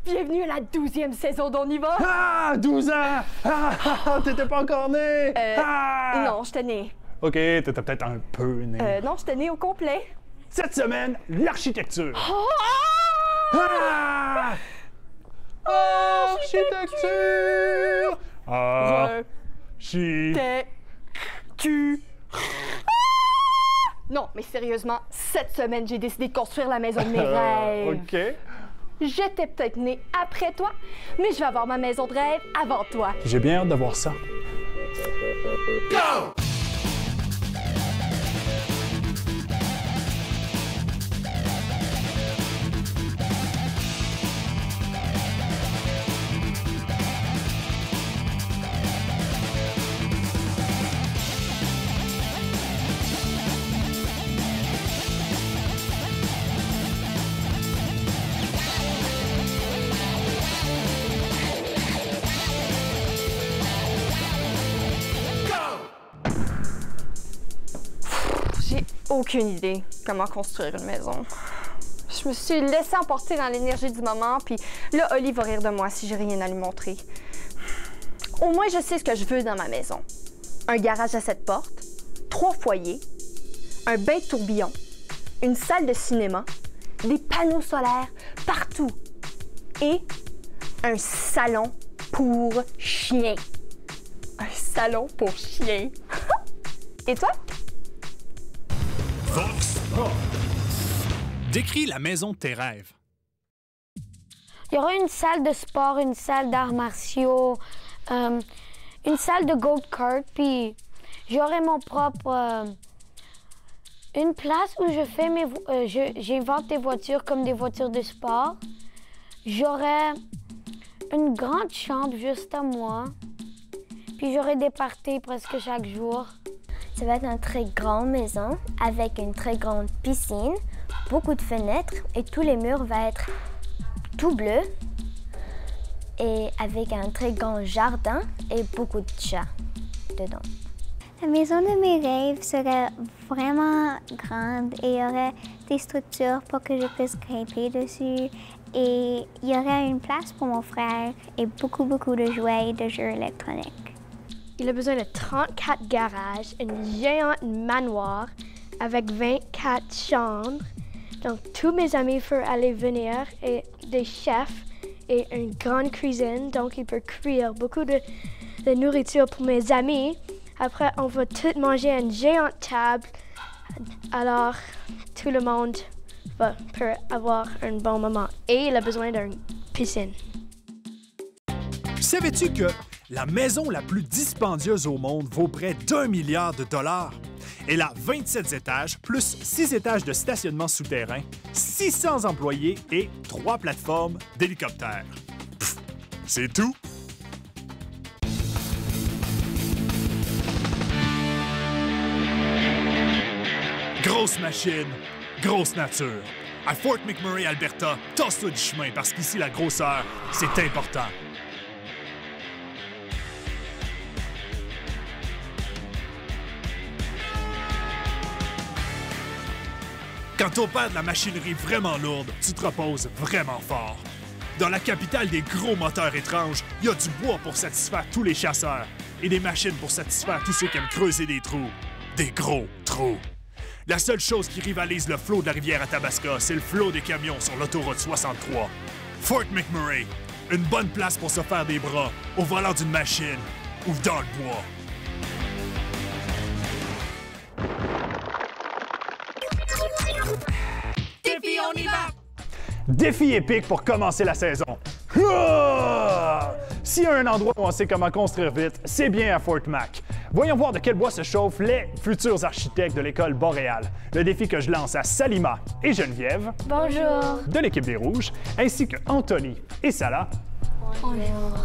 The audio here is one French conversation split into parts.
Bienvenue à la 12e saison d'On y va! Ah! 12 ans! Ah! T'étais pas encore né! Non, j'étais née. OK, t'étais peut-être un peu né. Non, j'étais née au complet. Cette semaine, l'architecture. Oh! Ah! Architecture! Architecture. Non, mais sérieusement, cette semaine, j'ai décidé de construire la maison de mes rêves. OK. J'étais peut-être née après toi, mais je vais avoir ma maison de rêve avant toi. J'ai bien hâte de voir ça. Go! J'ai aucune idée comment construire une maison. Je me suis laissée emporter dans l'énergie du moment, puis là, Oli va rire de moi si j'ai rien à lui montrer. Au moins, je sais ce que je veux dans ma maison. Un garage à 7 portes, 3 foyers, un bain de tourbillon, une salle de cinéma, des panneaux solaires partout et un salon pour chiens. Un salon pour chiens. Et toi? Vox Pop. Décris la maison de tes rêves. Il y aura une salle de sport, une salle d'arts martiaux, une salle de go-kart, puis j'aurai mon propre... une place où je fais j'invente des voitures comme des voitures de sport. J'aurai une grande chambre juste à moi, puis j'aurai des parties presque chaque jour. Ça va être une très grande maison avec une très grande piscine, beaucoup de fenêtres et tous les murs vont être tout bleus et avec un très grand jardin et beaucoup de chats dedans. La maison de mes rêves serait vraiment grande et il y aurait des structures pour que je puisse grimper dessus et il y aurait une place pour mon frère et beaucoup de jouets et de jeux électroniques. Il a besoin de 34 garages, une géante manoir avec 24 chambres. Donc, tous mes amis peuvent aller venir et des chefs et une grande cuisine. Donc, il peut cuire beaucoup de nourriture pour mes amis. Après, on va tous manger à une géante table. Alors, tout le monde peut avoir un bon moment. Et il a besoin d'une piscine. Savais-tu que la maison la plus dispendieuse au monde vaut près d'1 milliard de dollars? Elle a 27 étages, plus 6 étages de stationnement souterrain, 600 employés et 3 plateformes d'hélicoptères. Pff, c'est tout? Grosse machine, grosse nature. À Fort McMurray, Alberta, tasse-toi du chemin parce qu'ici, la grosseur, c'est important. Quand on perd de la machinerie vraiment lourde, tu te reposes vraiment fort. Dans la capitale des gros moteurs étranges, il y a du bois pour satisfaire tous les chasseurs et des machines pour satisfaire tous ceux qui aiment creuser des trous. Des gros trous. La seule chose qui rivalise le flot de la rivière Athabasca, c'est le flot des camions sur l'autoroute 63. Fort McMurray, une bonne place pour se faire des bras au volant d'une machine ou dans le bois. Défi, on y va! Défi épique pour commencer la saison. S'il y a un endroit où on sait comment construire vite, c'est bien à Fort Mac. Voyons voir de quel bois se chauffent les futurs architectes de l'école Boréal. Le défi que je lance à Salima et Geneviève. Bonjour. De l'équipe des Rouges, ainsi que Anthony et Salah.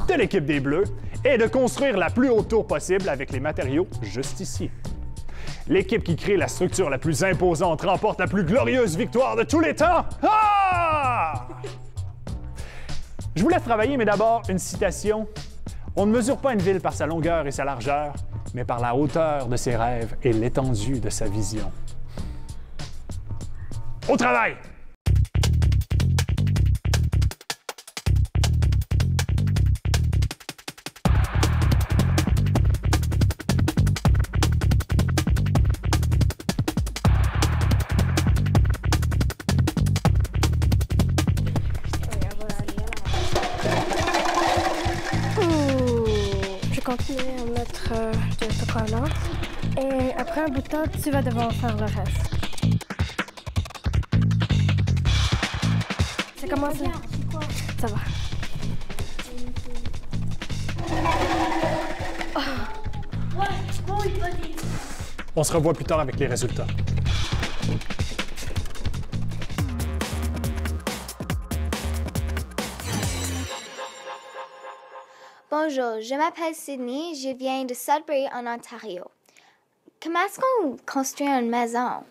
De l'équipe des Bleus, est de construire la plus haute tour possible avec les matériaux juste ici. L'équipe qui crée la structure la plus imposante remporte la plus glorieuse victoire de tous les temps. Ah! Je vous laisse travailler, mais d'abord, une citation. On ne mesure pas une ville par sa longueur et sa largeur, mais par la hauteur de ses rêves et l'étendue de sa vision. Au travail! Continuer à mettre de l'autocollant et après un bout de temps, tu vas devoir faire le reste. C'est comment ça? Ça va. On se revoit plus tard avec les résultats. Bonjour, je m'appelle Sydney, je viens de Sudbury en Ontario. Comment est-ce qu'on construit une maison?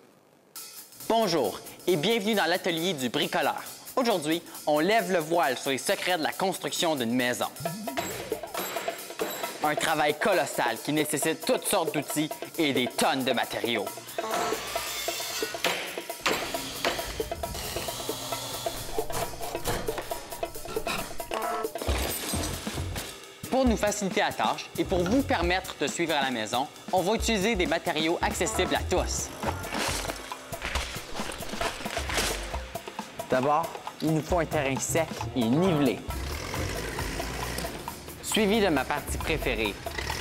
Bonjour et bienvenue dans l'atelier du bricoleur. Aujourd'hui, on lève le voile sur les secrets de la construction d'une maison. Un travail colossal qui nécessite toutes sortes d'outils et des tonnes de matériaux. Pour nous faciliter la tâche et pour vous permettre de suivre à la maison, on va utiliser des matériaux accessibles à tous. D'abord, il nous faut un terrain sec et nivelé. Suivi de ma partie préférée,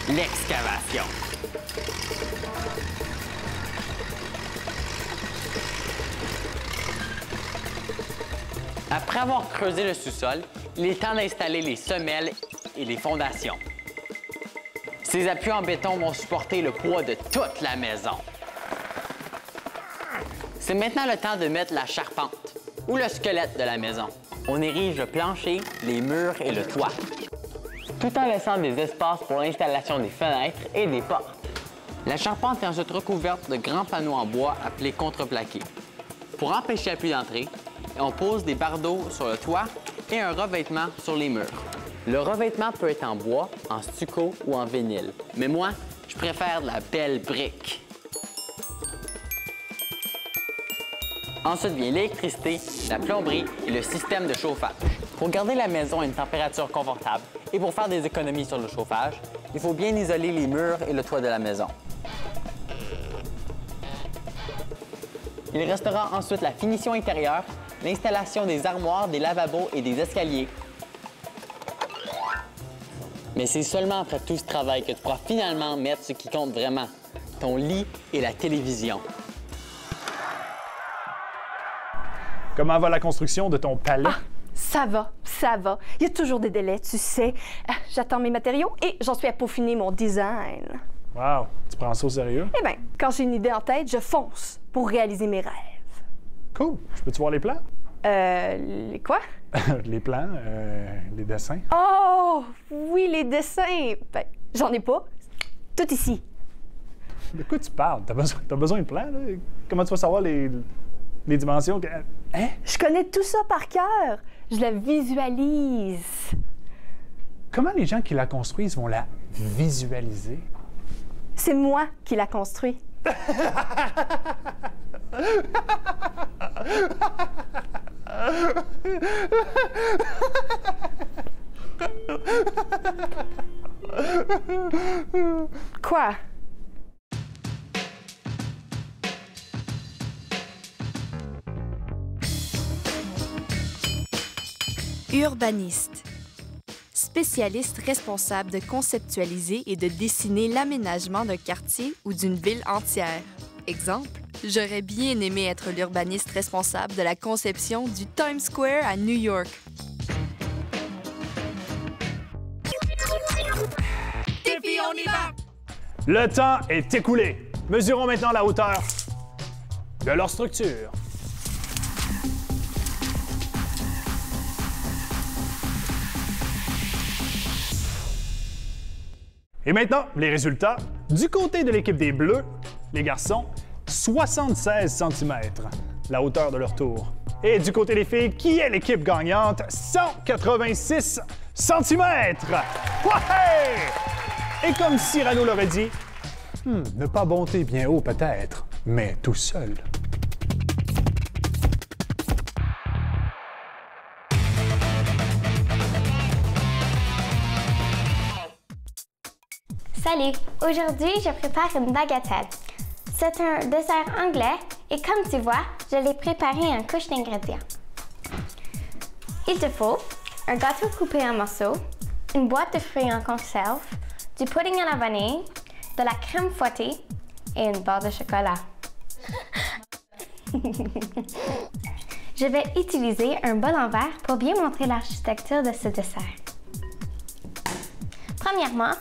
l'excavation. Après avoir creusé le sous-sol, il est temps d'installer les semelles et les fondations. Ces appuis en béton vont supporter le poids de toute la maison. C'est maintenant le temps de mettre la charpente ou le squelette de la maison. On érige le plancher, les murs et le toit, tout en laissant des espaces pour l'installation des fenêtres et des portes. La charpente est ensuite recouverte de grands panneaux en bois appelés contreplaqués. Pour empêcher la pluie d'entrer, on pose des bardeaux sur le toit et un revêtement sur les murs. Le revêtement peut être en bois, en stucco ou en vinyle, mais moi, je préfère de la belle brique. Ensuite vient l'électricité, la plomberie et le système de chauffage. Pour garder la maison à une température confortable et pour faire des économies sur le chauffage, il faut bien isoler les murs et le toit de la maison. Il restera ensuite la finition intérieure, l'installation des armoires, des lavabos et des escaliers. Mais c'est seulement après tout ce travail que tu pourras finalement mettre ce qui compte vraiment, ton lit et la télévision. Comment va la construction de ton palais? Ah, ça va, ça va. Il y a toujours des délais, tu sais. J'attends mes matériaux et j'en suis à peaufiner mon design. Wow, tu prends ça au sérieux? Eh bien, quand j'ai une idée en tête, je fonce pour réaliser mes rêves. Cool. Je peux-tu voir les plans? Les quoi? Les plans, les dessins. Oh, oui, les dessins. Ben, j'en ai pas. Tout ici. De quoi tu parles? T'as besoin de plans, là? Comment tu vas savoir les dimensions? Hein? Je connais tout ça par cœur. Je la visualise. Comment les gens qui la construisent vont la visualiser? C'est moi qui l'a construit. Quoi? Urbaniste. Spécialiste responsable de conceptualiser et de dessiner l'aménagement d'un quartier ou d'une ville entière. Exemple, j'aurais bien aimé être l'urbaniste responsable de la conception du Times Square à New York. Défi, on y va! Le temps est écoulé. Mesurons maintenant la hauteur de leur structure. Et maintenant, les résultats. Du côté de l'équipe des Bleus, les garçons, 76 cm, la hauteur de leur tour. Et du côté des filles, qui est l'équipe gagnante? 186 cm! Ouais! Et comme Cyrano l'aurait dit, ne pas monter bien haut peut-être, mais tout seul. Salut! Aujourd'hui, je prépare une bagatelle. C'est un dessert anglais et comme tu vois, je l'ai préparé en couche d'ingrédients. Il te faut un gâteau coupé en morceaux, une boîte de fruits en conserve, du pudding à la vanille, de la crème fouettée et une barre de chocolat. Je vais utiliser un bol en verre pour bien montrer l'architecture de ce dessert. Premièrement,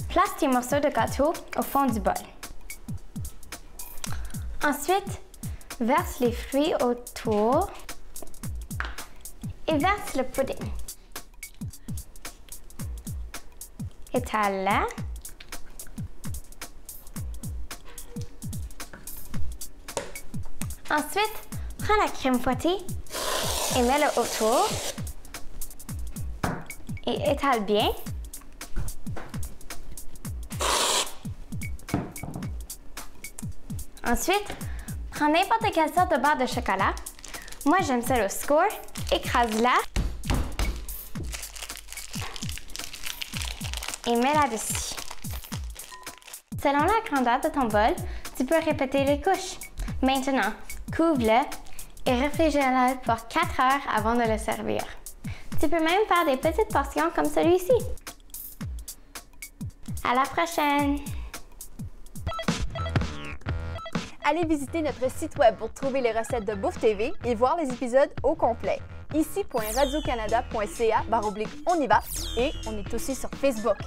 place tes morceaux de gâteau au fond du bol. Ensuite, verse les fruits autour et verse le pudding. Étale là. Ensuite, prends la crème fouettée et mets-le autour et étale bien. Ensuite, prends n'importe quelle sorte de barre de chocolat. Moi, j'aime ça au score. Écrase-la. Et mets-la dessus. Selon la grandeur de ton bol, tu peux répéter les couches. Maintenant, couvre-le et réfrigère-le pour 4 heures avant de le servir. Tu peux même faire des petites portions comme celui-ci. À la prochaine! Allez visiter notre site web pour trouver les recettes de Bouffe TV et voir les épisodes au complet. ici.radiocanada.ca/on y va et on est aussi sur Facebook.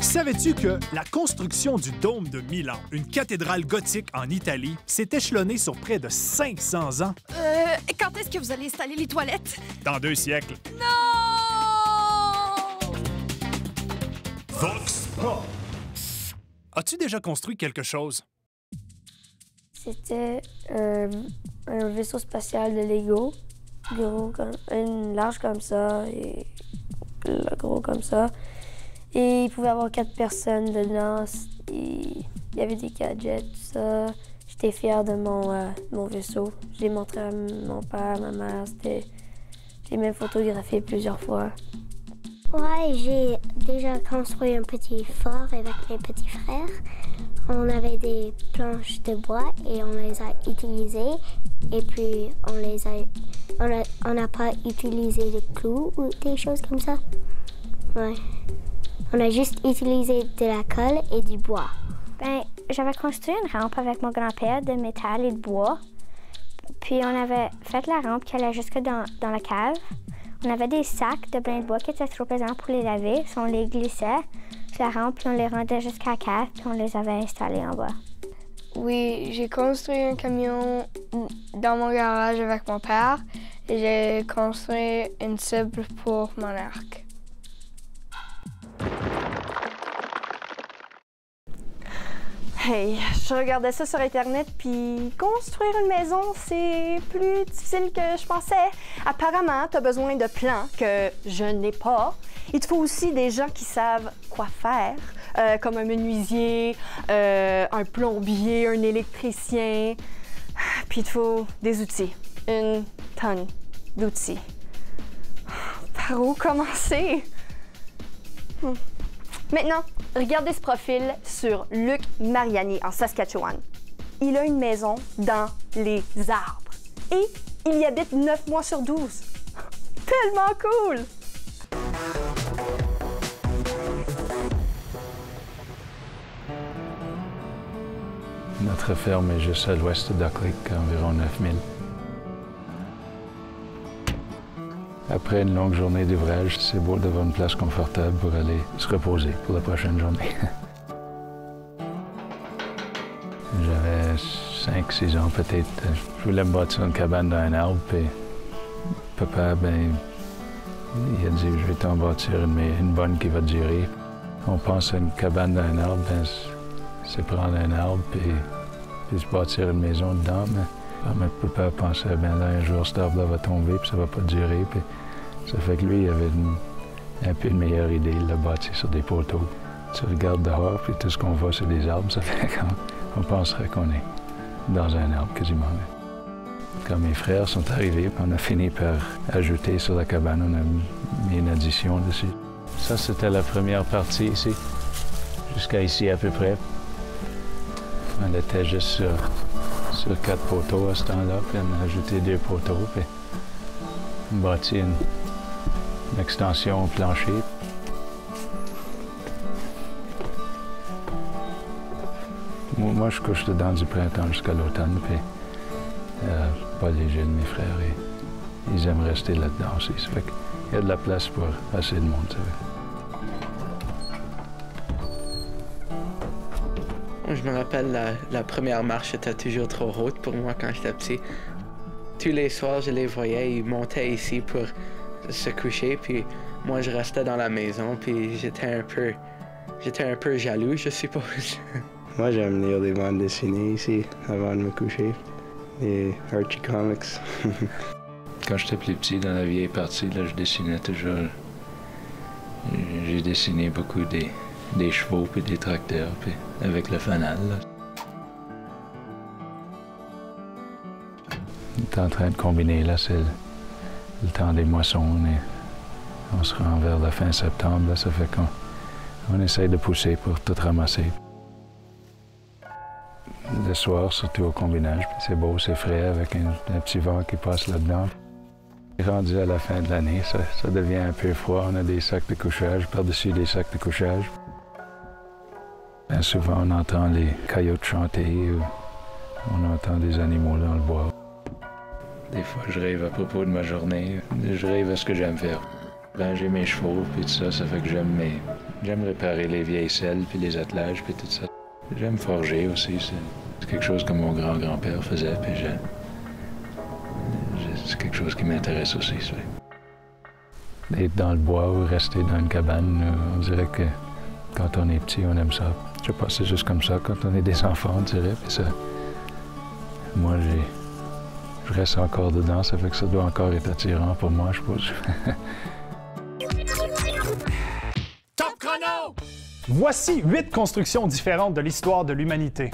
Savais-tu que la construction du Dôme de Milan, une cathédrale gothique en Italie, s'est échelonnée sur près de 500 ans? Quand est-ce que vous allez installer les toilettes? Dans 2 siècles. Non! Vox Pop! As-tu déjà construit quelque chose? C'était un vaisseau spatial de Lego, gros comme, large comme ça et gros comme ça. Et il pouvait y avoir 4 personnes dedans. Il y avait des gadgets, tout ça. J'étais fière de mon vaisseau. Je l'ai montré à mon père, ma mère. J'ai même photographié plusieurs fois. Ouais, j'ai déjà construit un petit fort avec mes petits frères. On avait des planches de bois et on les a utilisées. Et puis, on n'a pas utilisé des clous ou des choses comme ça. Ouais. On a juste utilisé de la colle et du bois. Ben, j'avais construit une rampe avec mon grand-père de métal et de bois. Puis on avait fait la rampe qui allait jusque dans la cave. On avait des sacs de brin de bois qui étaient trop pesants pour les laver. Si on les glissait sur la rampe, puis on les rendait jusqu'à la cave, puis on les avait installés en bas. Oui, j'ai construit un camion dans mon garage avec mon père et j'ai construit une cible pour mon arc. Hey, je regardais ça sur Internet, puis construire une maison, c'est plus difficile que je pensais. Apparemment, tu as besoin de plans que je n'ai pas. Il te faut aussi des gens qui savent quoi faire, comme un menuisier, un plombier, un électricien. Puis il te faut des outils, une tonne d'outils. Par où commencer? Maintenant, regardez ce profil sur Luc Mariani en Saskatchewan. Il a une maison dans les arbres et il y habite 9 mois sur 12. Tellement cool! Notre ferme est juste à l'ouest de Duck Lake, à environ 9000. Après une longue journée d'ouvrage, c'est beau d'avoir une place confortable pour aller se reposer pour la prochaine journée. J'avais 5-6 ans peut-être. Je voulais me bâtir une cabane dans un arbre, puis papa, il a dit, je vais t'en bâtir une bonne qui va durer. On pense à une cabane dans un arbre, c'est prendre un arbre, puis se bâtir une maison dedans, mais papa pensait, là, un jour, cet arbre-là va tomber, puis ça va pas durer, puis ça fait que lui, il avait un peu une meilleure idée, il l'a bâti sur des poteaux. Tu regardes dehors, puis tout ce qu'on voit, c'est des arbres, ça fait qu'on penserait qu'on est dans un arbre quasiment. Quand mes frères sont arrivés, on a fini par ajouter sur la cabane, on a mis une addition dessus. Ça, c'était la première partie ici, jusqu'à ici à peu près. On était juste sur 4 poteaux à ce temps-là, puis on a ajouté 2 poteaux, puis on a bâti une extension au plancher. Moi, je couche dedans du printemps jusqu'à l'automne, puis pas léger de mes frères, et ils aiment rester là-dedans aussi. Ça fait qu'il y a de la place pour assez de monde, ça fait. Je me rappelle, la première marche était toujours trop haute pour moi quand j'étais petit. Tous les soirs, je les voyais, ils montaient ici pour se coucher, puis moi, je restais dans la maison, puis j'étais un peu jaloux, je suppose. Moi, j'aime lire des bandes dessinées ici, avant de me coucher. Les Archie Comics. Quand j'étais plus petit, dans la vieille partie, là, je dessinais toujours. J'ai dessiné beaucoup des chevaux puis des tracteurs, puis avec le fanal. Là. On est en train de combiner, là, c'est le temps des moissons. On se rend vers la fin septembre, là, ça fait qu'on essaye de pousser pour tout ramasser. Le soir, surtout au combinage, c'est beau, c'est frais, avec un petit vent qui passe là-dedans. Rendu à la fin de l'année, ça devient un peu froid. On a des sacs de couchage, par-dessus des sacs de couchage. Bien souvent, on entend les coyotes chanter, ou on entend des animaux dans le bois. Des fois, je rêve à propos de ma journée. Je rêve à ce que j'aime faire. Ben, j'ai mes chevaux, puis tout ça, ça fait que j'aime réparer les vieilles selles, puis les attelages, puis tout ça. J'aime forger aussi, c'est quelque chose que mon grand-grand-père faisait, puis c'est quelque chose qui m'intéresse aussi. Être dans le bois ou rester dans une cabane, on dirait que quand on est petit, on aime ça. Je sais pas, c'est juste comme ça, quand on est des enfants, on dirait, puis ça... Moi, je reste encore dedans, ça fait que ça doit encore être attirant pour moi, je pense. Top chrono! Voici 8 constructions différentes de l'histoire de l'humanité.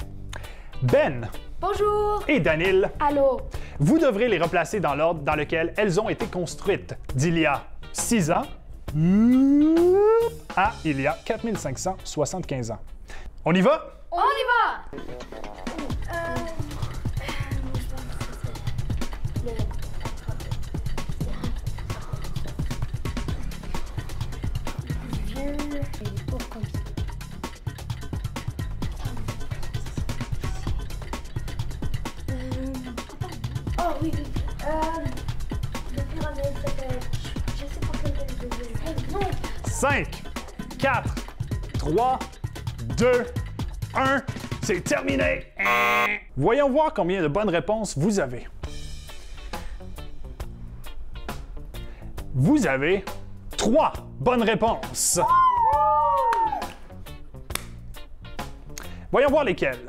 Ben. Bonjour. Et Danil. Allô. Vous devrez les replacer dans l'ordre dans lequel elles ont été construites, d'il y a 6 ans à il y a 4575 ans. On y va? On y va! Oh oui, oui. Le pyramide, je sais pas quel est. 5, 4, 3, 2, 1, c'est terminé! Voyons voir combien de bonnes réponses vous avez. Vous avez 3 bonnes réponses. Voyons voir lesquelles.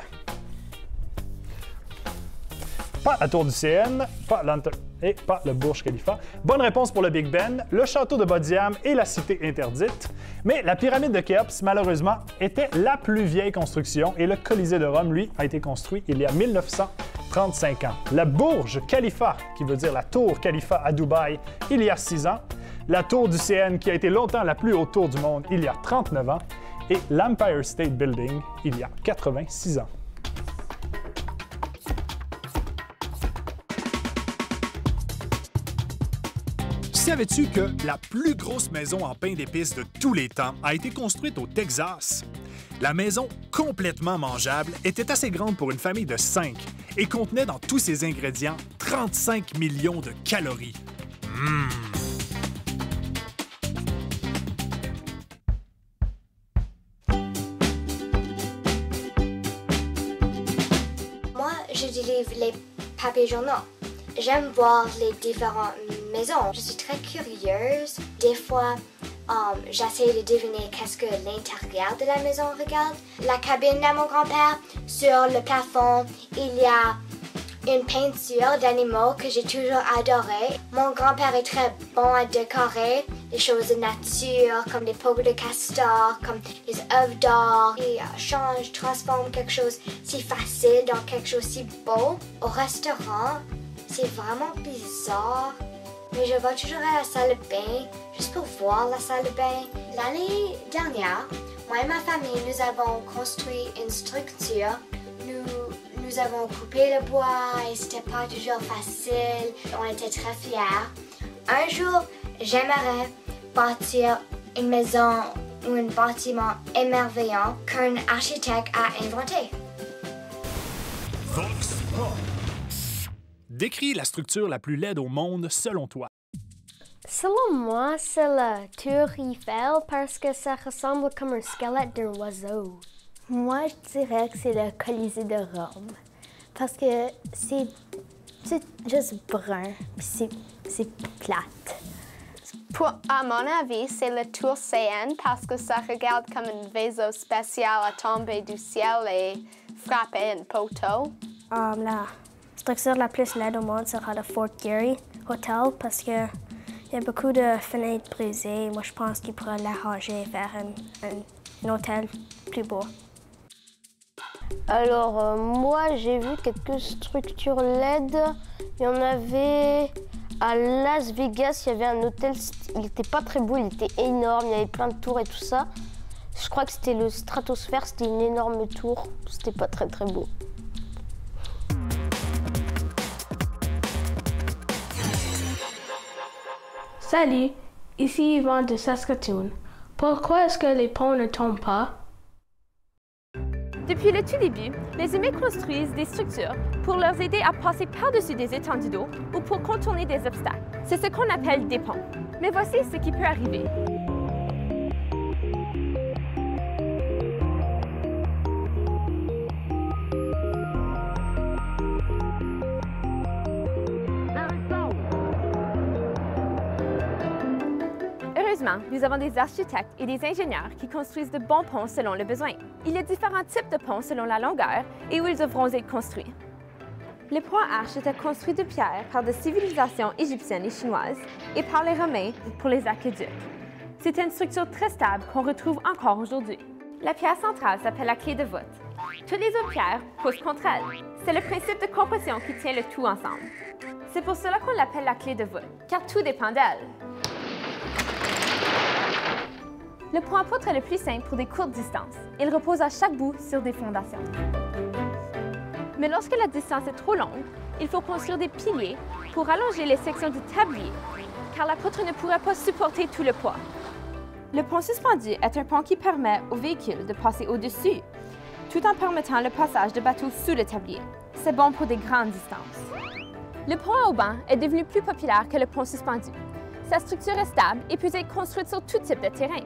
Pas la tour du CN, pas le Burj Khalifa. Bonne réponse pour le Big Ben, le château de Bodiam et la cité interdite. Mais la pyramide de Khéops, malheureusement, était la plus vieille construction et le Colisée de Rome, lui, a été construit il y a 1935 ans. La Burj Khalifa, qui veut dire la tour Khalifa à Dubaï, il y a 6 ans. La tour du CN, qui a été longtemps la plus haute tour du monde, il y a 39 ans. Et l'Empire State Building, il y a 86 ans. Savais-tu que la plus grosse maison en pain d'épices de tous les temps a été construite au Texas? La maison, complètement mangeable, était assez grande pour une famille de 5 et contenait dans tous ses ingrédients 35 millions de calories. je délivre les papiers journaux. J'aime voir les différentes maisons. Je suis très curieuse. Des fois, j'essaie de deviner qu'est-ce que l'intérieur de la maison regarde. La cabine de mon grand-père, sur le plafond, il y a une peinture d'animaux que j'ai toujours adoré. Mon grand-père est très bon à décorer les choses de nature, comme des peaux de castor, comme les œuvres d'or. Il change, transforme quelque chose si facile dans quelque chose si beau. Au restaurant, c'est vraiment bizarre, mais je vais toujours à la salle de bain juste pour voir la salle de bain. L'année dernière, moi et ma famille, nous avons construit une structure. Nous avons coupé le bois et c'était pas toujours facile. On était très fiers. Un jour, j'aimerais bâtir une maison ou un bâtiment émerveillant qu'un architecte a inventé. Vox Pop. Décris la structure la plus laide au monde selon toi. Selon moi, c'est la tour Eiffel parce que ça ressemble comme un squelette d'un oiseau. Moi, je dirais que c'est le Colisée de Rome parce que c'est juste brun, puis c'est plate. À mon avis, c'est la tour CN parce que ça regarde comme un vaisseau spatial à tomber du ciel et frapper un poteau. La structure la plus laide au monde sera le Fort Garry Hotel parce qu'il y a beaucoup de fenêtres brisées. Moi, je pense qu'il pourrait l'arranger et faire un hôtel plus beau. Alors, moi, j'ai vu quelques structures LED. Il y en avait à Las Vegas, il y avait un hôtel, il n'était pas très beau, il était énorme, il y avait plein de tours et tout ça. Je crois que c'était le Stratosphere, c'était une énorme tour, c'était pas très très beau. Salut, ici Yvan de Saskatoon. Pourquoi est-ce que les ponts ne tombent pas? Depuis le tout début, les humains construisent des structures pour leur aider à passer par-dessus des étendues d'eau ou pour contourner des obstacles. C'est ce qu'on appelle des ponts. Mais voici ce qui peut arriver. Heureusement, nous avons des architectes et des ingénieurs qui construisent de bons ponts selon le besoin. Il y a différents types de ponts selon la longueur et où ils devront être construits. Le pont arche était construit de pierre par des civilisations égyptiennes et chinoises et par les Romains pour les aqueducs. C'est une structure très stable qu'on retrouve encore aujourd'hui. La pierre centrale s'appelle la clé de voûte. Toutes les autres pierres posent contre elle. C'est le principe de compression qui tient le tout ensemble. C'est pour cela qu'on l'appelle la clé de voûte, car tout dépend d'elle. Le pont à poutre est le plus simple pour des courtes distances. Il repose à chaque bout sur des fondations. Mais lorsque la distance est trop longue, il faut construire des piliers pour allonger les sections du tablier, car la poutre ne pourrait pas supporter tout le poids. Le pont suspendu est un pont qui permet aux véhicules de passer au-dessus, tout en permettant le passage de bateaux sous le tablier. C'est bon pour des grandes distances. Le pont à haubans est devenu plus populaire que le pont suspendu. Sa structure est stable et peut être construite sur tout type de terrain.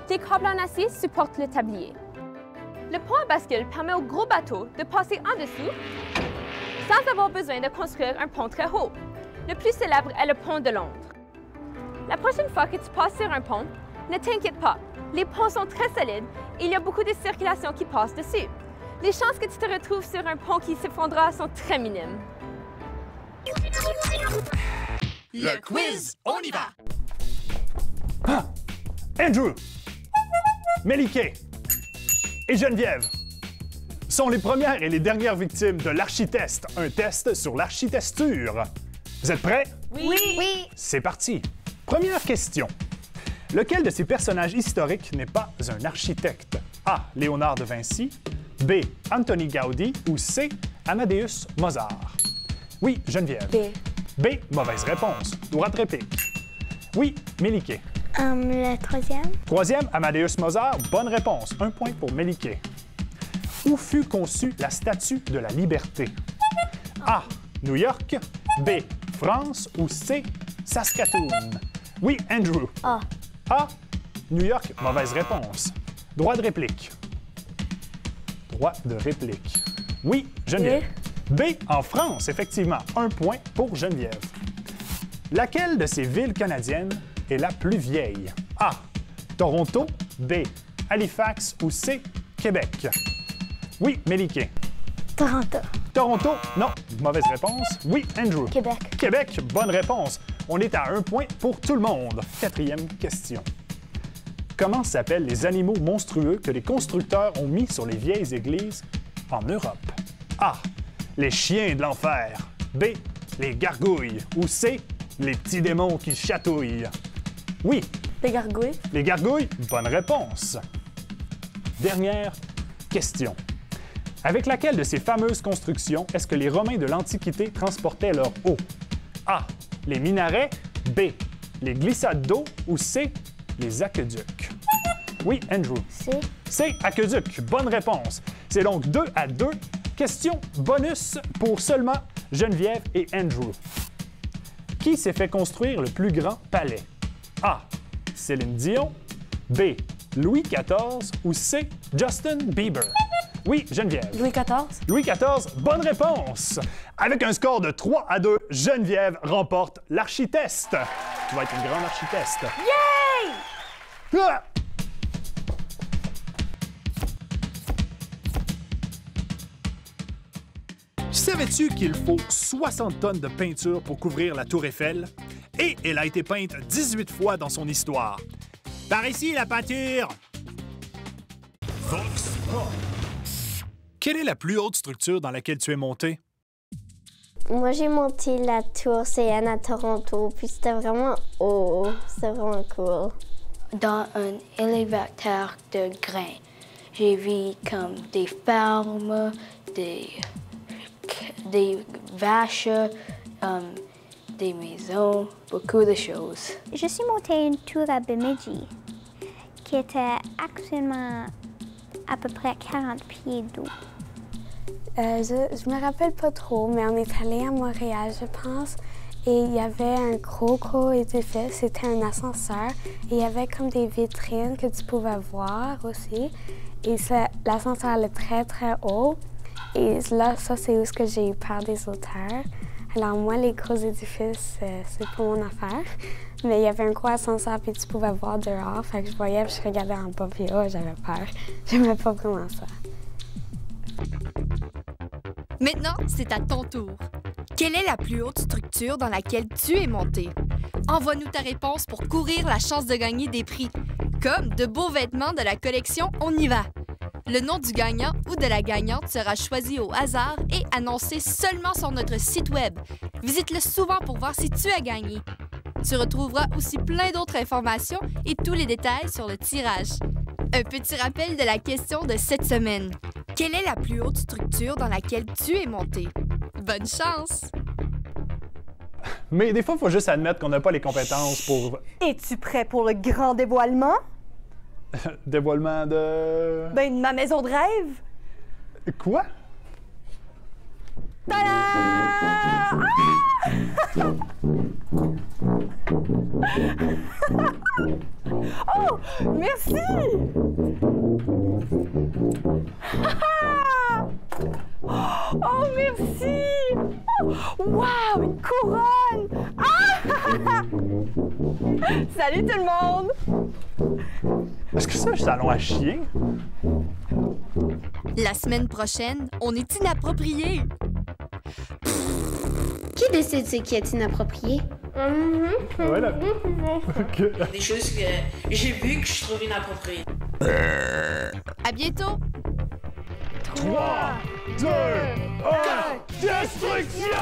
Les câbles en acier supportent le tablier. Le pont à bascule permet aux gros bateaux de passer en dessous sans avoir besoin de construire un pont très haut. Le plus célèbre est le pont de Londres. La prochaine fois que tu passes sur un pont, ne t'inquiète pas. Les ponts sont très solides et il y a beaucoup de circulation qui passe dessus. Les chances que tu te retrouves sur un pont qui s'effondrera sont très minimes. Le quiz, on y va! Ah! Andrew, Méliké et Geneviève sont les premières et les dernières victimes de l'Architest, un test sur l'architecture. Vous êtes prêts? Oui! C'est parti. Première question. Lequel de ces personnages historiques n'est pas un architecte? A. Léonard de Vinci, B. Antoni Gaudi ou C. Amadeus Mozart? Oui, Geneviève. B. Mauvaise réponse. Droit de réplique. Oui, Méliké. Le troisième. Troisième, Amadeus Mozart. Bonne réponse. 1 point pour Méliké. Où fut conçue la Statue de la Liberté? A. New York. B. France ou C. Saskatoon? Oui, Andrew. A. A. New York. Mauvaise réponse. Droit de réplique. Droit de réplique. Oui, Geneviève. B, en France, effectivement. 1 point pour Geneviève. Laquelle de ces villes canadiennes est la plus vieille? A, Toronto, B, Halifax ou C, Québec? Oui, Méliké. Toronto. Toronto, non. Mauvaise réponse. Oui, Andrew. Québec. Québec, bonne réponse. On est à 1 point pour tout le monde. 4e question. Comment s'appellent les animaux monstrueux que les constructeurs ont mis sur les vieilles églises en Europe? A, les chiens de l'enfer. B, les gargouilles. Ou C, les petits démons qui chatouillent. Oui. Les gargouilles. Les gargouilles, bonne réponse. Dernière question. Avec laquelle de ces fameuses constructions est-ce que les Romains de l'Antiquité transportaient leur eau? A, les minarets. B, les glissades d'eau. Ou C, les aqueducs? Oui, Andrew. C. C, aqueduc. Bonne réponse. C'est donc 2-2. Question bonus pour seulement Geneviève et Andrew. Qui s'est fait construire le plus grand palais? A, Céline Dion. B, Louis XIV. Ou C, Justin Bieber? Oui, Geneviève. Louis XIV. Louis XIV, bonne réponse. Avec un score de 3-2, Geneviève remporte l'architest. Tu vas être une grande architeste. Yay! Ah! Savais-tu qu'il faut 60 tonnes de peinture pour couvrir la Tour Eiffel? Et elle a été peinte 18 fois dans son histoire. Par ici, la peinture! Vox Pop. Quelle est la plus haute structure dans laquelle tu es monté? Moi, j'ai monté la tour CN à Toronto, puis c'était vraiment haut. C'était vraiment cool. Dans un élévateur de grains, j'ai vu comme des fermes, des vaches, des maisons, beaucoup de choses. Je suis montée une tour à Bemidji qui était actuellement à peu près 40 pieds d'eau. Je me rappelle pas trop, mais on est allé à Montréal, je pense, et il y avait un gros édifice, c'était un ascenseur, et il y avait comme des vitrines que tu pouvais voir aussi, et l'ascenseur allait très haut, et là, ça c'est où j'ai eu peur des hauteurs. Alors moi, les gros édifices, c'est pas mon affaire, mais il y avait un gros ascenseur, puis tu pouvais voir dehors, fait que je voyais, puis je regardais en bas, puis oh, j'avais peur. J'aimais pas vraiment ça. Maintenant, c'est à ton tour. Quelle est la plus haute structure dans laquelle tu es monté? Envoie-nous ta réponse pour courir la chance de gagner des prix, comme de beaux vêtements de la collection On y va. Le nom du gagnant ou de la gagnante sera choisi au hasard et annoncé seulement sur notre site web. Visite-le souvent pour voir si tu as gagné. Tu retrouveras aussi plein d'autres informations et tous les détails sur le tirage. Un petit rappel de la question de cette semaine. Quelle est la plus haute structure dans laquelle tu es monté? Bonne chance! Mais des fois, il faut juste admettre qu'on n'a pas les compétences pour... Es-tu prêt pour le grand dévoilement? Dévoilement de... Ben, de ma maison de rêve! Quoi? Tada! Ah! Oh, merci! Oh, merci! Wow, une couronne! Ah! Salut tout le monde! Est-ce que c'est un salon à chien? La semaine prochaine, on est inapproprié. Qui décide ce qui est inapproprié? Voilà. Des choses que j'ai vues que je trouve inappropriées. À bientôt! 3, 2, 1, destruction!